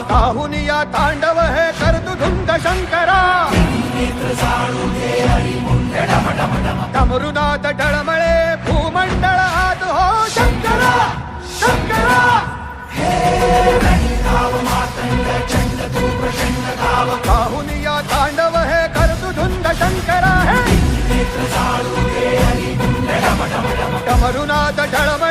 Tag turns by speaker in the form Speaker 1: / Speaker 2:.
Speaker 1: काहुनिया तांडव हे करतु धुंद शंकरा डमरुनाथ डळमळे भूमंडळ हात हो शंकरा शंकरा काहुनिया तांडव हे करतु धुंद शंकरा हे डमरुनाथ डळमळे